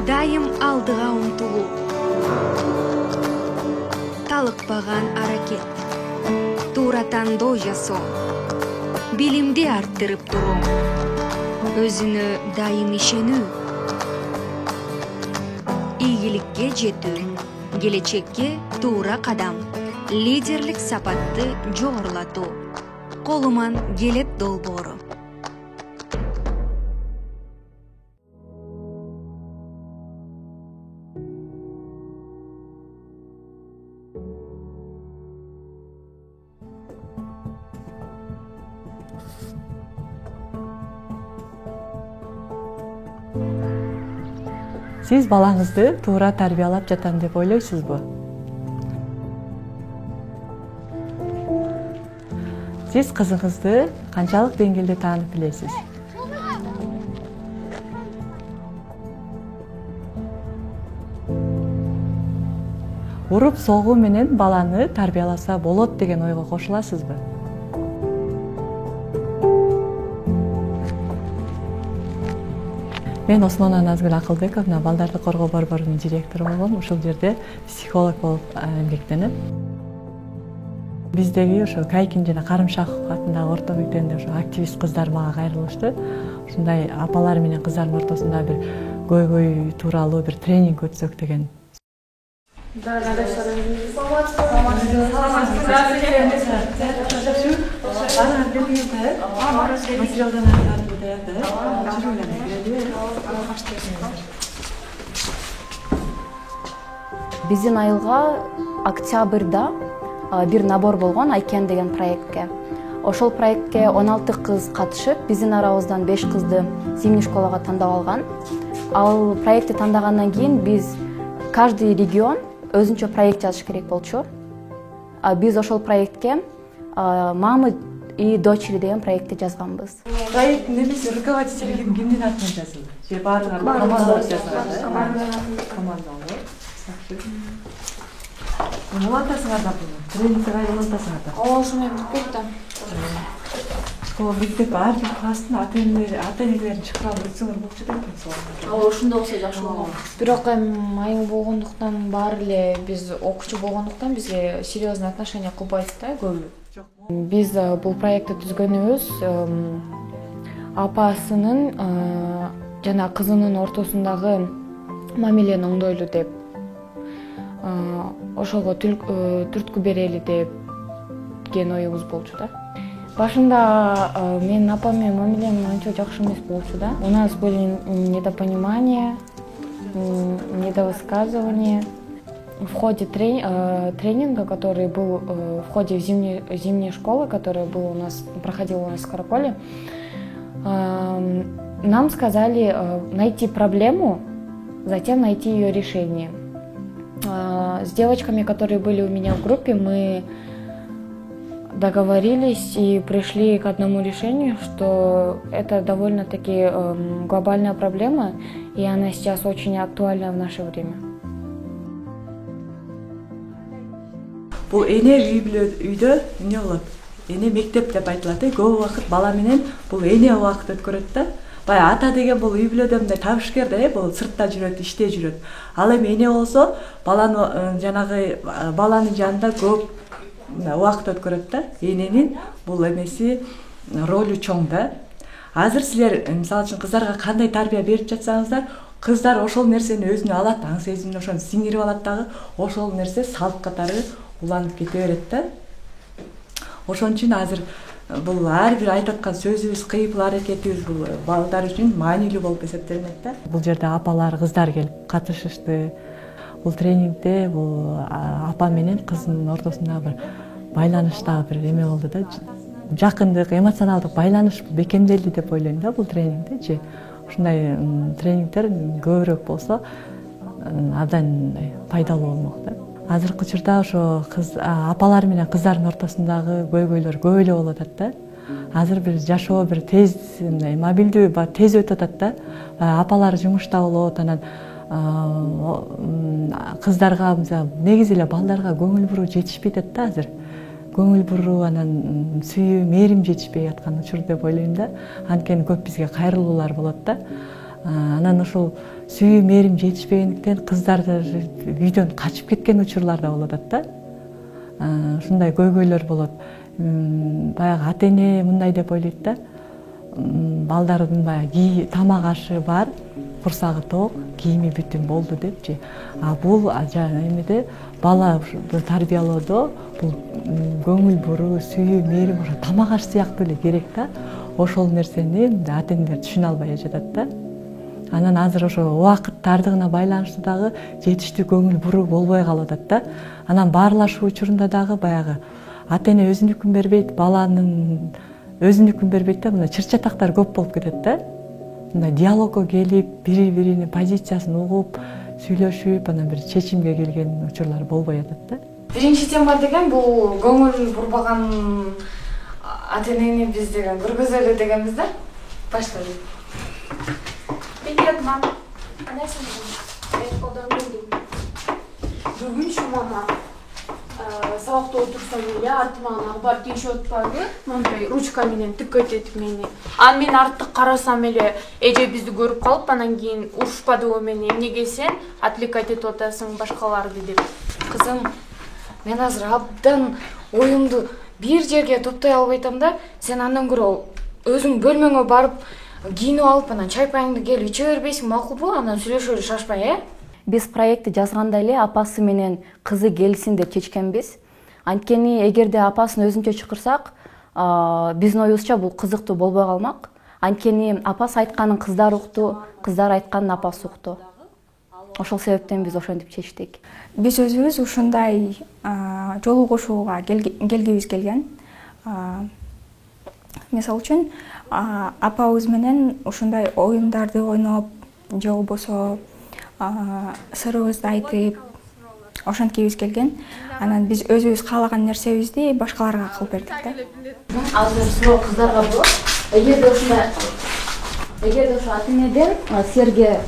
дайым алдыга умтулуу, талыкпаган аракет, туура тандоо жасоо, билимди арттырып туруу, өзүнө дайым ишенүү, ийгиликке жетүү, келечекке туура кадам, лидерлик сапатты жогорулатуу, колуман келет долбоору. Сиз балаңызды туура тарбиялап жатам деп ойлойсузбу? Сиз кызыңызды канчалык деңгээлде таанып билесиз? Уруп согуу менен баланы тарбияласа болот деген ойго кошуласызбы? Мен Осмонова Назгүл Акылбековна балдарды коргоо борборунун директору болгом. Ушул жерде психолог болуп эмгектенем. Биздеги ошо Кайкин жана Карымшаков атындагы орто мектебинде ошо активист кыздар мага кайрылышты. Ушундай апалар менен кыздардын ортосунда бир көйгөй тууралуу бир тренинг өтсөк деген. Биздин айылга октябрда бир набор болгон Айкен деген проектке. Ошол проектке 16 кыз катышып, биздин арабыздан 5 кызды зимний школага тандап алган. Ал проектти тандагандан кийин биз каждый регион өзүнчө проект жазыш керек болчу. Биз ошол проектке мамы и дочери деген проектти жазганбыз. Проект немесе руководитель кимдин атынан жазылды? Же баардыгы команда жазган? Команда. Улантасыңарда буну? Тренингге улантасыңарда? Ошо менен бүт да. Школа мектеп ар бир класстын ата-энелерин чакырып өтсөңөр болчу да экен. Ошондой болсо жакшы болот. Бирок эми айыл болгондуктан баары эле биз окуучу болгондуктан бизге серьезный отношение кылбайт да көбү. Биз бул проектти түзгөнүбүз апасынын жана кызынын ортосундагы мамилени оңдойлу деп, ошого түрткү берели деген оюбуз болчу да. Башында менин апам менен мамилем анча жакшы эмес болчу да. У нас были недопонимания, недовысказывания. В ходе тренинга, который был в ходе зимней школы, который был проходил у нас в Скорополе, нам сказали найти проблему, затем найти ее решение. С девочками, которые были у меня в группе, мы договорились и пришли к одному решению, что это довольно-таки глобальная проблема, и она сейчас очень актуальна в наше время. Бул эне үйдө эмне болот? Эне мектеп деп айтылат. Көп убакыт бала менен бул эне убакыт өткөрөт да. Бай ата деген бул үй бүлөдө мындай табышкер да, бул сыртта жүрөт, иште жүрөт. Ал эми эне болсо, баланы жанагы баланын жанында көп убакыт өткөрөт да. Эненин бул эмеси ролу чоң да. Азыр силер мисалы үчүн кыздарга кандай тарбия берип жатсаңыздар, кыздар ошол нерсени өзүнө алат, аң сезимин ошону сиңирип алат дагы, ошол нерсе салт катары уланып кете берет да. Ошон үчүн азыр бул ар бир айтып аткан сөзүбүз, кыйпыл аракетибиз бул балдар үчүн маанилүү болуп эсептелинет да. Бул жерде апалар, кыздар келип катышышты. Бул тренингде бул апа менен кыздын ортосунда бир байланыштагы бир эме болду да. Жакындык, эмоционалдык байланыш бекемделди деп ойлойм да бул тренингдечи. Ушундай тренингдер көбүрөөк болсо абдан пайдалуу болмок да. Азыркы учурда ошо апалар менен кыздардын ортосундагы көйгөйлөр көп эле болуп атат да. Азыр бир жашоо бир тез, мобилдүү, тез өтүп атат да. Апалар жумушта болот, анан кыздарга негизи эле балдарга көңүл буруу жетишпей атат да азыр. Көңүл буруу, анан сүйүү, мээрим жетишпей аткан учур деп ойлойм да. Анткени көп бизге кайрылуулар болот да. Анан ошол сүйүү мээрим жетишпегендиктен кыздар үйдөн качып кеткен учурлар да болуп атат да. Ушундай көйгөйлөр болот. Баягы ата эне мындай деп ойлойт да. Балдардын баягы тамак ашы бар, курсагы ток, кийими бүтүн болду депчи. Бул эмеде бала тарбиялоодо бул көңүл буруу, сүйүү, мээрим ошо тамак аш сыяктуу эле керек да. Ошол нерсени ата энелер түшүнө албай жатат да. Анан азыр ошо убакыт тардыгына байланыштуу дагы жетиштүү көңүл буруу болбой калып атат да. Анан баарлашуу учурунда дагы баягы ата эне өзүнүкүн бербейт, баланын өзүнүкүн бербейт да. Мына чыр-чатактар көп болуп кетет да. Мындай диалогко келип, бири-биринин позициясын угуп, сүйлөшүп, анан бир чечимге келген учурлар болбой атат да. Биринчи тема деген бул көңүл бурбаган ата энени биз деген көргөзөлү дегенбиз да. Баштайлы. Привет, мам. Бүгүнчү мама сабакта отурсам эле артыма бар тийишип атпайбы? Мындай ручка менен тыккайт этип мени. Анан мен артты карасам эле эже бизди көрүп калып, анан кийин урушпадыбы мени, эмнеге сен отвлекать этип атасың башкаларды деп. Кызым, мен азыр абдан оюмду бир жерге топтой албай атам да. Сен андан көрө өзүң бөлмөңө барып кийинип алып, анан чай паяңды келип иче бербейсиң макулбу? Анан сүйлөшөлү шашпай, Биз проектти жазганда эле апасы менен кызы келсин деп чечкенбиз. Анткени эгерде апасын өзүнчө чакырсак, биздин оюбузча бул кызыктуу болбой калмак. Анткени апасы айтканын кыздар укту, кыздар айтканын апасы укту. Ошол себептен биз ошентип чечтик. Биз өзүбүз ушундай жолугушууга келгибиз келген. Мисалы үчүн, апабыз менен ушундай оюндарды ойноп, же болбосо сырыбызды айтып, ошенткибиз келген. Анан биз өзүбүз каалаган нерсебизди башкаларга кылып бердик да. Азыр суроо кыздарга болот. Эгерде ошо ата энеден силерге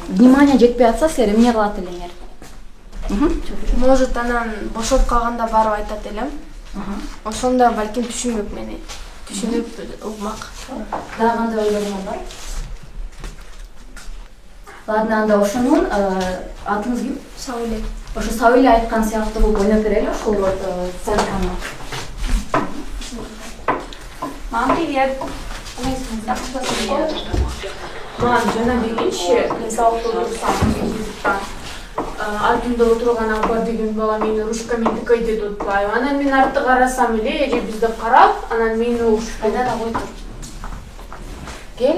внимание жетпей атса, силер эмне кылат элеңер? Может, анан бошоп калганда барып айтат элем. Ошондо балким түшүнбөк мени. Түшүнүп укмак. Дагы кандай ойлоруңар бар? Ладно, анда ошонун атыңыз ким? Сауле. Ошо Сауле айткан сыяктуу кылып ойноп берели ошол сценаны. Мам, привет. Мам, жана дегенчи, мен сабакта отурсам, артымда отурган апа деген бала мени ручкамен тыкайт этип атпайбы? Анан мен артты карасам эле, эже бизди карап, анан мени урушпайт. Айда да кой тур. Кел.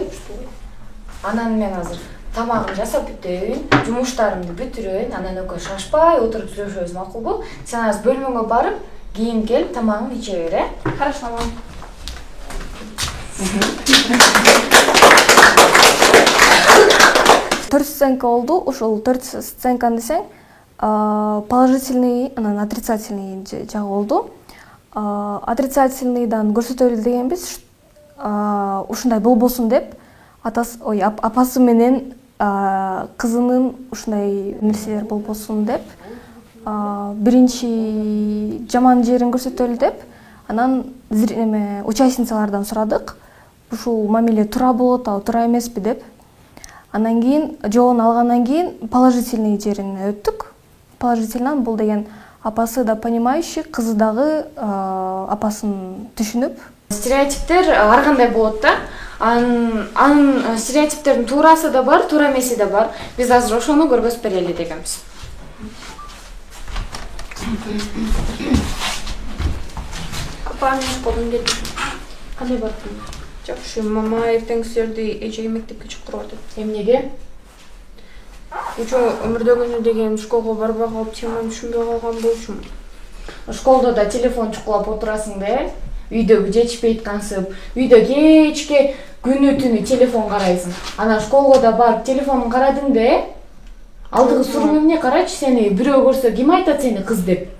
Анан мен азыр тамагымды жасап бүтөйүн, жумуштарымды бүтүрөйүн, анан экөө шашпай отуруп сүйлөшөбүз макулбу? Сен азыр бөлмөңө барып, кийин келип тамагыңды иче бер, Хорошо, мам. 4 сценка болду. Ошол 4 сценканы десең, положительный, анан отрицательный жагы болду. Отрицательныйдан көрсөтөлү дегенбиз, ушундай болбосун деп, апасы менен кызынын ушундай нерселер болбосун деп, биринчи жаман жерин көрсөтөлү деп, анан участницалардан сурадык. Ушул мамиле туура болот, ал туура эмеспи деп. Анан кийин жообун алгандан кийин положительный жерине өттүк. Положительный бул деген апасы да понимающий, кызы дагы апасын түшүнүп. Стереотиптер ар кандай болот да. Анын стереотиптердин туурасы да бар, туура эмеси да бар. Биз азыр ошону көргөзүп берели дегенбиз. Апа, мен колум келди. Кандай бардың? Жакшы, мама эртең силерди эжеге мектепке чакырып атат. Эмнеге? Учу өмүрдөгүнү деген школго барбай калып, теманы түшүнбөй калган болчумун. Школдо да телефон чукулап отурасың да, үйдө жетишпейт кансып, үйдө кечке күнү түнү телефон карайсың. Анан школго да барып телефонун карадың да, алдыгы суруң эмне карачы, сени бирөө көрсө ким айтат сени кыз деп.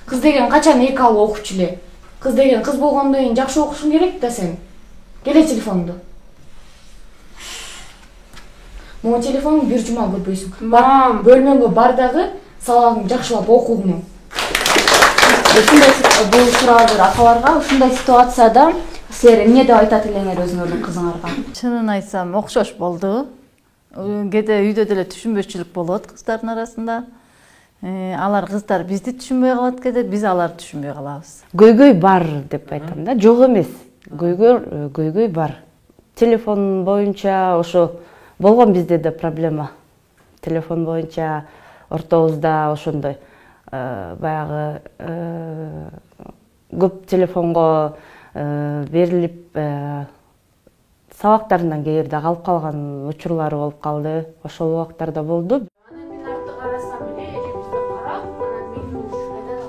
Кыз деген качан 2 алып окучу эле. Кыз деген кыз болгондон кийин жакшы окушуң керек да сен. Келе телефонду. Могу телефонду бир жума көрбөйсүң. Мам, Бөлмөңгө бар дагы сабагыңды жакшылап окугуң. Ушундай бул суроолор апаларга ушундай ситуацияда Силер эмне деп айтат элеңер өзүңөрдүн кызыңарга? Чынын айтсам окшош болду. Кээде үйдө деле түшүнбөчүлүк болот кыздардын арасында. Алар кыздар бизди түшүнбөй калат, кээде биз аларды түшүнбөй калабыз. Көйгөй бар деп айтам да, жок эмес. Көйгөй бар. Телефон боюнча ошо болгон бизде да проблема. Телефон боюнча ортобузда ошондой баягы көп телефонго берилип сабактарынан кээ бирде калып калган учурлары болуп калды. Ошол убактарда болду. Анан мен артты карасам эле эжебизди карап, анан мени уруш айдан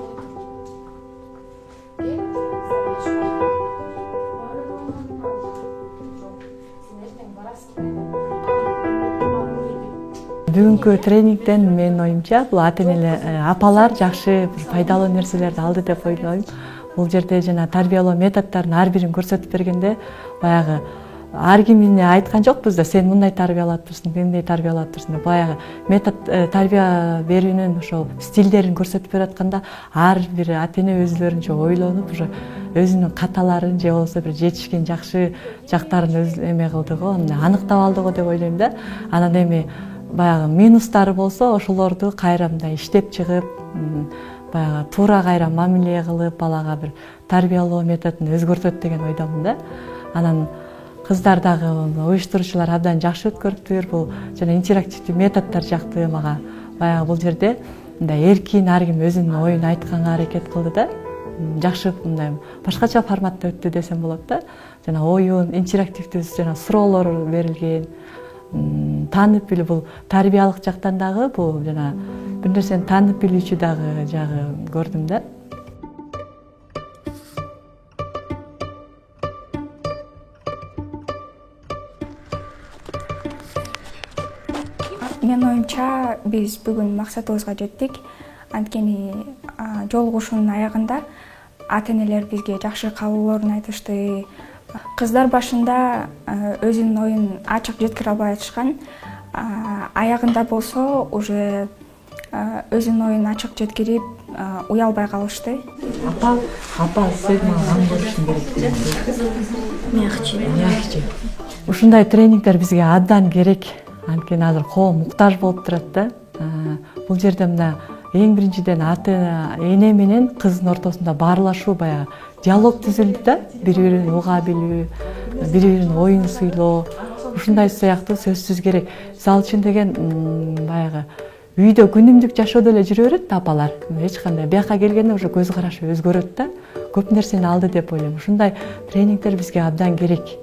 Бүгүнкү тренингден менин оюмча бул апалар жакшы пайдалуу нерселерди алды деп ойлойм. Бул жерде жана тарбиялоо методдорунун ар бирин көрсөтүп бергенде баягы ар кимине айткан жокпуз да, сен мындай тарбиялап турсуң, мындай тарбиялап турсуң деп баягы метод тарбия берүүнүн ошол стилдерин көрсөтүп бератканда ар бир ата эне өзлөрүнчө ойлонуп уже өзүнүн каталарын же болбосо бир жетишкен жакшы жактарын өз эме кылды го, аныктап алды го деп ойлойм да. Анан эми баягы минустары болсо ошолорду кайра мындай иштеп чыгып, баягы туура кайра мамиле кылып, балага бир тарбиялоо методун өзгөртөт деген ойдомун да. Анан кыздар дагы уюштуруучулар абдан жакшы өткөрүптүр. Бул жана интерактивдүү методдор жакты мага. Баягы бул жерде мындай эркин ар ким өзүнүн оюн айтканга аракет кылды да. Жакшы мындай башкача форматта өттү десем болот да. Жана оюн интерактивдүү жана суроолор берилген. Таанып билүү, бул тарбиялык жактан дагы бул жана бир нерсени таанып билүүчү дагы жагы көрдүм да. Менин оюмча биз бүгүн максатыбызга жеттик. Анткени жолугушуунун аягында ата энелер бизге жакшы кабылоорун айтышты. Кыздар башында өзүнүн оюн ачык жеткире албай атышкан. Аягында болсо уже өзүнүн оюн ачык жеткирип уялбай калышты. Апа, сен мага аң болушуң керек. Мягче. Ушундай тренингдер бизге абдан керек. Анткени азыр коом муктаж болуп турат да. Бул жерде мына эң биринчиден ата эне менен кыздын ортосунда баарлашуу, баягы диалог түзүлдү да, бири-бирин уга билүү, бири-биринин оюн суйлоо, ушундай сыяктуу сөзсүз керек. Мисалы үчүн деген баягы үйдө күнүмдүк жашоодо эле жүрө берет да апалар. Эч кандай бияка келгенде уже көз карашы өзгөрөт да. Көп нерсени алды деп ойлойм. Ушундай тренингдер бизге абдан керек.